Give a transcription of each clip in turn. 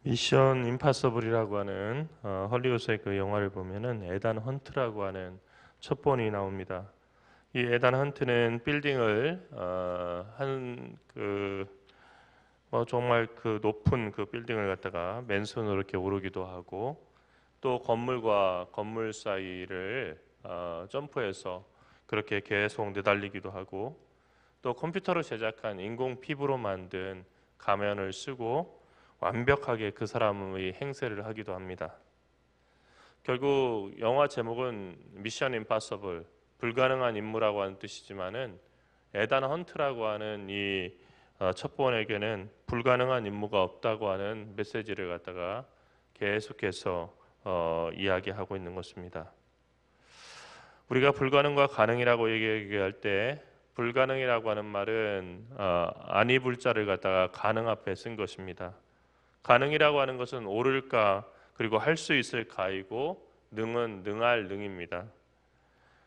미션 임파서블이라고 하는 헐리우드의 그 영화를 보면은 에단 헌트라고 하는 첩보원이 나옵니다. 이 에단 헌트는 빌딩을 한그 정말 그 높은 그 빌딩을 갖다가 맨손으로 이렇게 오르기도 하고, 또 건물과 건물 사이를 점프해서 그렇게 계속 내달리기도 하고, 또 컴퓨터로 제작한 인공 피부로 만든 가면을 쓰고 완벽하게 그 사람의 행세를 하기도 합니다. 결국 영화 제목은 미션 임파서블, 불가능한 임무라고 하는 뜻이지만은 에단 헌트라고 하는 이 첩보원에게는 불가능한 임무가 없다고 하는 메시지를 갖다가 계속해서 이야기하고 있는 것입니다. 우리가 불가능과 가능이라고 얘기할 때 불가능이라고 하는 말은 아니 불자를 갖다가 가능 앞에 쓴 것입니다. 가능이라고 하는 것은 오를까 그리고 할 수 있을까이고, 능은 능할 능입니다.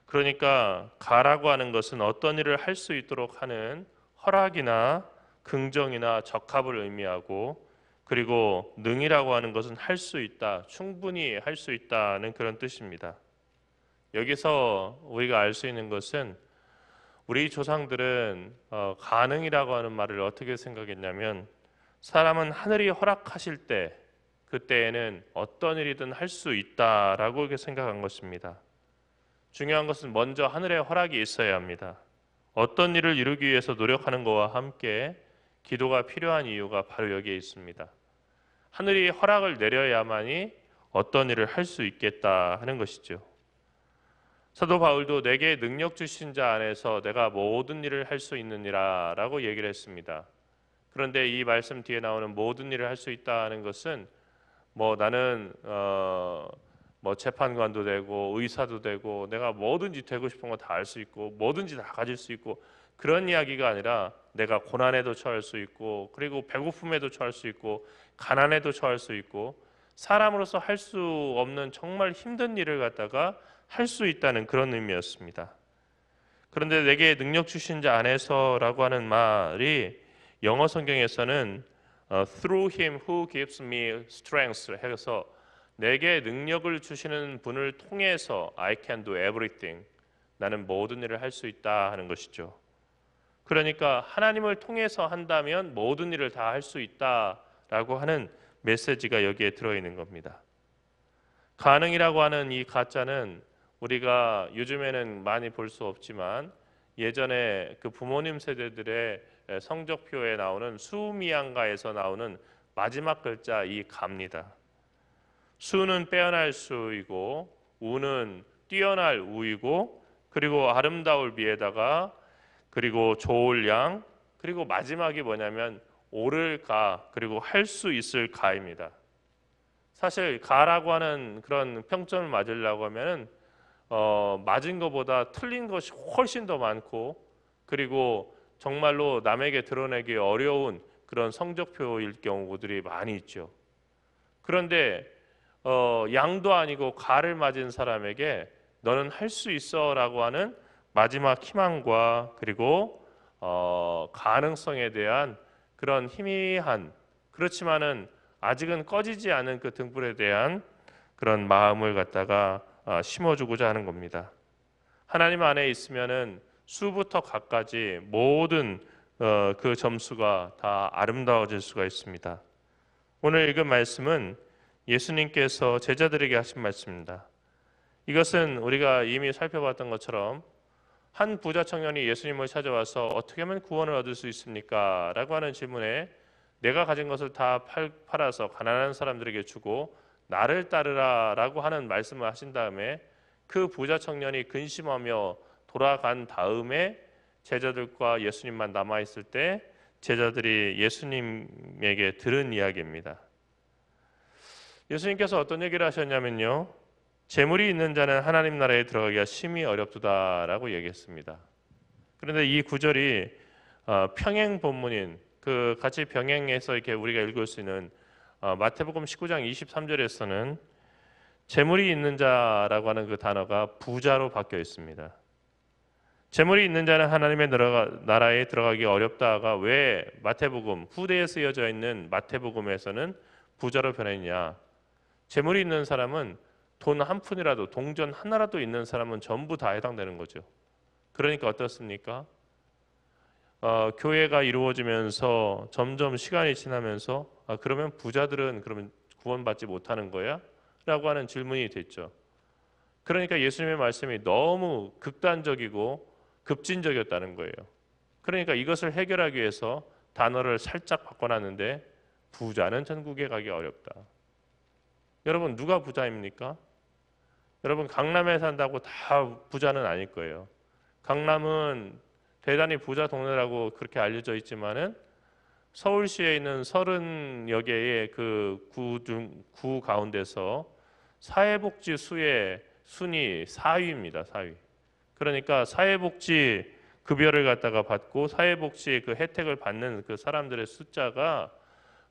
그러니까 가라고 하는 것은 어떤 일을 할 수 있도록 하는 허락이나 긍정이나 적합을 의미하고, 그리고 능이라고 하는 것은 할 수 있다, 충분히 할 수 있다는 그런 뜻입니다. 여기서 우리가 알 수 있는 것은 우리 조상들은 가능이라고 하는 말을 어떻게 생각했냐면, 사람은 하늘이 허락하실 때 그때에는 어떤 일이든 할 수 있다라고 이렇게 생각한 것입니다. 중요한 것은 먼저 하늘의 허락이 있어야 합니다. 어떤 일을 이루기 위해서 노력하는 것과 함께 기도가 필요한 이유가 바로 여기에 있습니다. 하늘이 허락을 내려야만이 어떤 일을 할 수 있겠다 하는 것이죠. 사도 바울도 내게 능력 주신 자 안에서 내가 모든 일을 할 수 있느니라 라고 얘기를 했습니다. 그런데 이 말씀 뒤에 나오는 모든 일을 할 수 있다는 것은 나는 재판관도 되고 의사도 되고 내가 뭐든지 되고 싶은 거 다 할 수 있고 뭐든지 다 가질 수 있고, 그런 이야기가 아니라 내가 고난에도 처할 수 있고, 그리고 배고픔에도 처할 수 있고, 가난에도 처할 수 있고, 사람으로서 할 수 없는 정말 힘든 일을 갖다가 할 수 있다는 그런 의미였습니다. 그런데 내게 능력 주신 자 안에서라고 하는 말이 영어 성경에서는 through him who gives me strength 해서 내게 능력을 주시는 분을 통해서 I can do everything, 나는 모든 일을 할 수 있다 하는 것이죠. 그러니까 하나님을 통해서 한다면 모든 일을 다 할 수 있다라고 하는 메시지가 여기에 들어있는 겁니다. 가능이라고 하는 이 가짜는 우리가 요즘에는 많이 볼 수 없지만 예전에 그 부모님 세대들의 성적표에 나오는 수미양가에서 나오는 마지막 글자 이 가입니다. 수는 빼어날 수이고 우는 뛰어날 우이고, 그리고 아름다울 비에다가 그리고 좋을 양, 그리고 마지막이 뭐냐면 오를 가, 그리고 할 수 있을 가입니다. 사실 가라고 하는 그런 평점을 맞으려고 하면은 맞은 것보다 틀린 것이 훨씬 더 많고, 그리고 정말로 남에게 드러내기 어려운 그런 성적표일 경우들이 많이 있죠. 그런데 양도 아니고 가를 맞은 사람에게 너는 할 수 있어라고 하는 마지막 희망과 그리고 가능성에 대한 그런 희미한, 그렇지만은 아직은 꺼지지 않은 그 등불에 대한 그런 마음을 갖다가 심어주고자 하는 겁니다. 하나님 안에 있으면은 수부터 각까지 모든 그 점수가 다 아름다워질 수가 있습니다. 오늘 읽은 말씀은 예수님께서 제자들에게 하신 말씀입니다. 이것은 우리가 이미 살펴봤던 것처럼 한 부자 청년이 예수님을 찾아와서 어떻게 하면 구원을 얻을 수 있습니까? 라고 하는 질문에 내가 가진 것을 다 팔아서 가난한 사람들에게 주고 나를 따르라 라고 하는 말씀을 하신 다음에 그 부자 청년이 근심하며 돌아간 다음에 제자들과 예수님만 남아있을 때 제자들이 예수님에게 들은 이야기입니다. 예수님께서 어떤 얘기를 하셨냐면요, 재물이 있는 자는 하나님 나라에 들어가기가 심히 어렵도다라고 얘기했습니다. 그런데 이 구절이 평행 본문인 그 같이 병행해서 이렇게 우리가 읽을 수 있는 마태복음 19장 23절에서는 재물이 있는 자라고 하는 그 단어가 부자로 바뀌어 있습니다. 재물이 있는 자는 하나님의 나라에 들어가기 어렵다가 왜 마태복음 후대에 쓰여져 있는 마태복음에서는 부자로 변했냐? 재물이 있는 사람은 돈 한 푼이라도, 동전 하나라도 있는 사람은 전부 다 해당되는 거죠. 그러니까 어떻습니까? 교회가 이루어지면서 점점 시간이 지나면서 그러면 부자들은 그러면 구원받지 못하는 거야? 라고 하는 질문이 됐죠. 그러니까 예수님의 말씀이 너무 극단적이고 급진적이었다는 거예요. 그러니까 이것을 해결하기 위해서 단어를 살짝 바꿔놨는데 부자는 천국에 가기 어렵다. 여러분 누가 부자입니까? 여러분 강남에 산다고 다 부자는 아닐 거예요. 강남은 대단히 부자 동네라고 그렇게 알려져 있지만은 서울시에 있는 30여 개의 그 구 가운데서 사회복지 수의 순위 4위입니다. 4위. 그러니까 사회복지 급여를 갖다가 받고 사회복지 그 혜택을 받는 그 사람들의 숫자가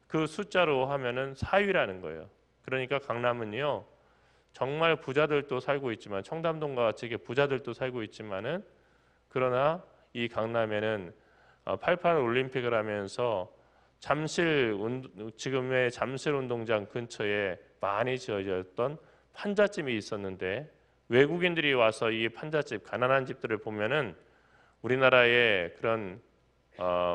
그 숫자로 하면은 4위라는 거예요. 그러니까 강남은요 정말 부자들도 살고 있지만 청담동과 같이 부자들도 살고 있지만은 그러나 이 강남에는 88 올림픽을 하면서 지금의 잠실 운동장 근처에 많이 지어졌던 판잣집이 있었는데 외국인들이 와서 이 판잣집, 가난한 집들을 보면은 우리나라의 그런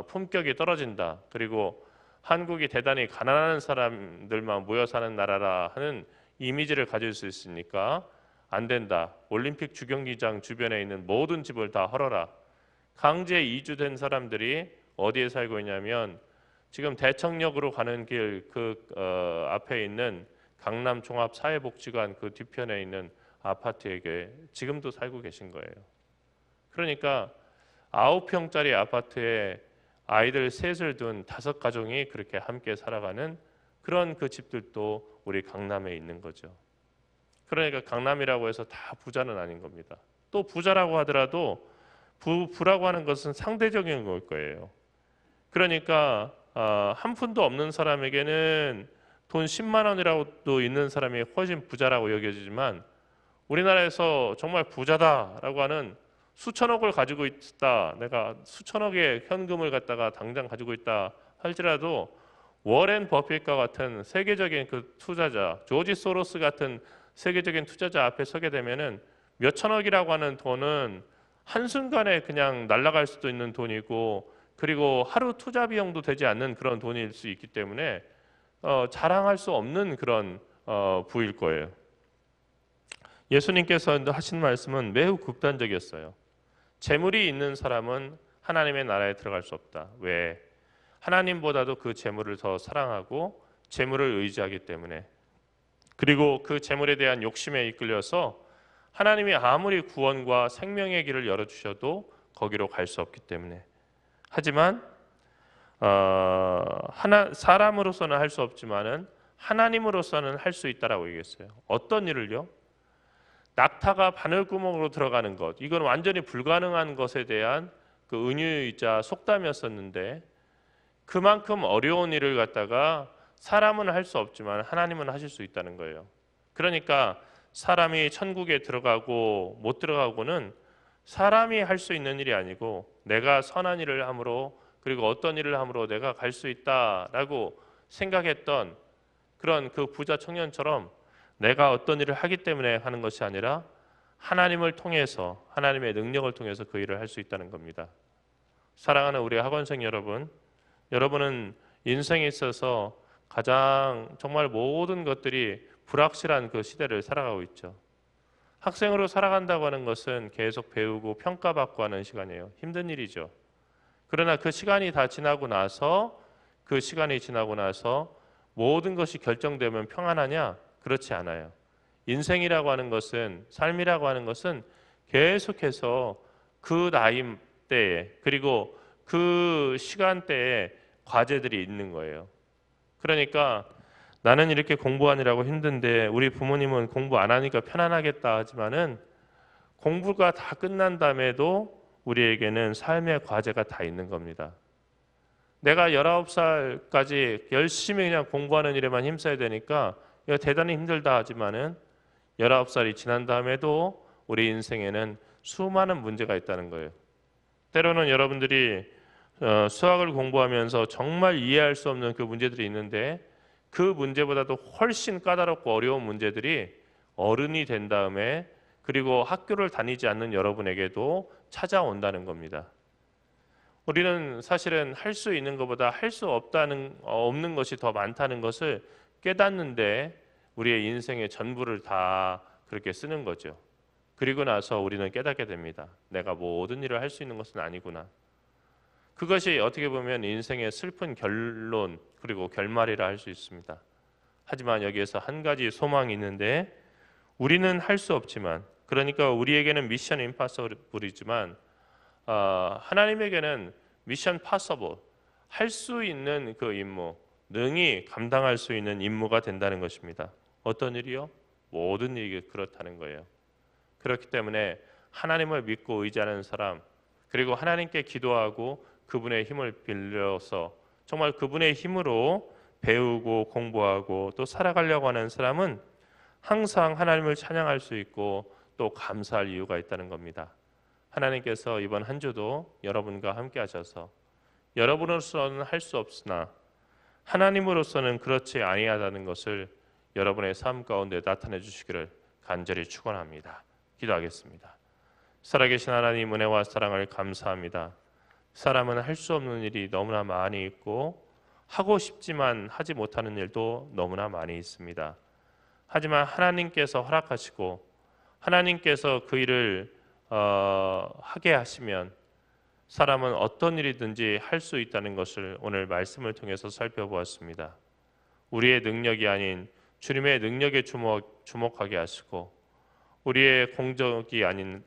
품격이 떨어진다. 그리고 한국이 대단히 가난한 사람들만 모여 사는 나라라 하는 이미지를 가질 수 있으니까 안 된다. 올림픽 주경기장 주변에 있는 모든 집을 다 헐어라. 강제 이주된 사람들이 어디에 살고 있냐면 지금 대청역으로 가는 길 앞에 있는 강남 종합사회복지관 그 뒤편에 있는 아파트에 지금도 살고 계신 거예요. 그러니까 9평짜리 아파트에 아이들 셋을 둔 5가정이 그렇게 함께 살아가는 그런 그 집들도 우리 강남에 있는 거죠. 그러니까 강남이라고 해서 다 부자는 아닌 겁니다. 또 부자라고 하더라도 부라고 하는 것은 상대적인 걸 거예요. 그러니까 한 푼도 없는 사람에게는 돈 10만 원이라도 있는 사람이 훨씬 부자라고 여겨지지만 우리나라에서 정말 부자다라고 하는 수천억을 가지고 있다. 내가 수천억의 현금을 갖다가 당장 가지고 있다 할지라도 워렌 버핏과 같은 세계적인 그 투자자, 조지 소로스 같은 세계적인 투자자 앞에 서게 되면은 몇 천억이라고 하는 돈은 한순간에 그냥 날아갈 수도 있는 돈이고 그리고 하루 투자 비용도 되지 않는 그런 돈일 수 있기 때문에 자랑할 수 없는 그런 부일 거예요. 예수님께서 하신 말씀은 매우 극단적이었어요. 재물이 있는 사람은 하나님의 나라에 들어갈 수 없다. 왜? 하나님보다도 그 재물을 더 사랑하고 재물을 의지하기 때문에 그리고 그 재물에 대한 욕심에 이끌려서 하나님이 아무리 구원과 생명의 길을 열어주셔도 거기로 갈 수 없기 때문에 하지만 사람으로서는 할 수 없지만은 하나님으로서는 할 수 있다라고 얘기했어요. 어떤 일을요? 낙타가 바늘구멍으로 들어가는 것, 이건 완전히 불가능한 것에 대한 그 은유이자 속담이었었는데 그만큼 어려운 일을 갖다가 사람은 할 수 없지만 하나님은 하실 수 있다는 거예요. 그러니까 사람이 천국에 들어가고 못 들어가고는 사람이 할 수 있는 일이 아니고 내가 선한 일을 함으로 그리고 어떤 일을 함으로 내가 갈 수 있다라고 생각했던 그런 그 부자 청년처럼 내가 어떤 일을 하기 때문에 하는 것이 아니라 하나님을 통해서 하나님의 능력을 통해서 그 일을 할 수 있다는 겁니다. 사랑하는 우리 학원생 여러분, 여러분은 인생에 있어서 가장 정말 모든 것들이 불확실한 그 시대를 살아가고 있죠. 학생으로 살아간다고 하는 것은 계속 배우고 평가받고 하는 시간이에요. 힘든 일이죠. 그러나 그 시간이 다 지나고 나서 모든 것이 결정되면 평안하냐? 그렇지 않아요. 인생이라고 하는 것은 삶이라고 하는 것은 계속해서 그 나이대에 그리고 그 시간대에 과제들이 있는 거예요. 그러니까 나는 이렇게 공부하느라고 힘든데 우리 부모님은 공부 안 하니까 편안하겠다 하지만은 공부가 다 끝난 다음에도 우리에게는 삶의 과제가 다 있는 겁니다. 내가 19살까지 열심히 그냥 공부하는 일에만 힘써야 되니까 이거 대단히 힘들다 하지만은 19살이 지난 다음에도 우리 인생에는 수많은 문제가 있다는 거예요. 때로는 여러분들이 수학을 공부하면서 정말 이해할 수 없는 그 문제들이 있는데 그 문제보다도 훨씬 까다롭고 어려운 문제들이 어른이 된 다음에 그리고 학교를 다니지 않는 여러분에게도 찾아온다는 겁니다. 우리는 사실은 할 수 있는 것보다 할 수 없는 것이 더 많다는 것을 깨닫는데 우리의 인생의 전부를 다 그렇게 쓰는 거죠. 그리고 나서 우리는 깨닫게 됩니다. 내가 모든 일을 할 수 있는 것은 아니구나. 그것이 어떻게 보면 인생의 슬픈 결론 그리고 결말이라 할 수 있습니다. 하지만 여기에서 한 가지 소망이 있는데 우리는 할 수 없지만 그러니까 우리에게는 미션 임파서블이지만 하나님에게는 미션 파서블 할 수 있는 그 임무 능히 감당할 수 있는 임무가 된다는 것입니다. 어떤 일이요? 모든 일이 그렇다는 거예요. 그렇기 때문에 하나님을 믿고 의지하는 사람 그리고 하나님께 기도하고 그분의 힘을 빌려서 정말 그분의 힘으로 배우고 공부하고 또 살아가려고 하는 사람은 항상 하나님을 찬양할 수 있고 또 감사할 이유가 있다는 겁니다. 하나님께서 이번 한 주도 여러분과 함께 하셔서 여러분으로서는 할 수 없으나 하나님으로서는 그렇지 아니하다는 것을 여러분의 삶 가운데 나타내 주시기를 간절히 축원합니다. 기도하겠습니다. 살아계신 하나님 은혜와 사랑을 감사합니다. 사람은 할 수 없는 일이 너무나 많이 있고 하고 싶지만 하지 못하는 일도 너무나 많이 있습니다. 하지만 하나님께서 허락하시고 하나님께서 그 일을 하게 하시면 사람은 어떤 일이든지 할 수 있다는 것을 오늘 말씀을 통해서 살펴보았습니다. 우리의 능력이 아닌 주님의 능력에 주목하게 하시고 우리의 공적이 아닌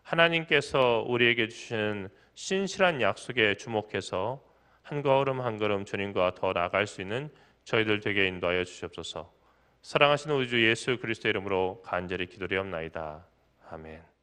하나님께서 우리에게 주시는 신실한 약속에 주목해서 한 걸음 한 걸음 주님과 더 나아갈 수 있는 저희들 되게 인도하여 주시옵소서. 사랑하시는 우리 주 예수 그리스도의 이름으로 간절히 기도드리옵나이다. 아멘.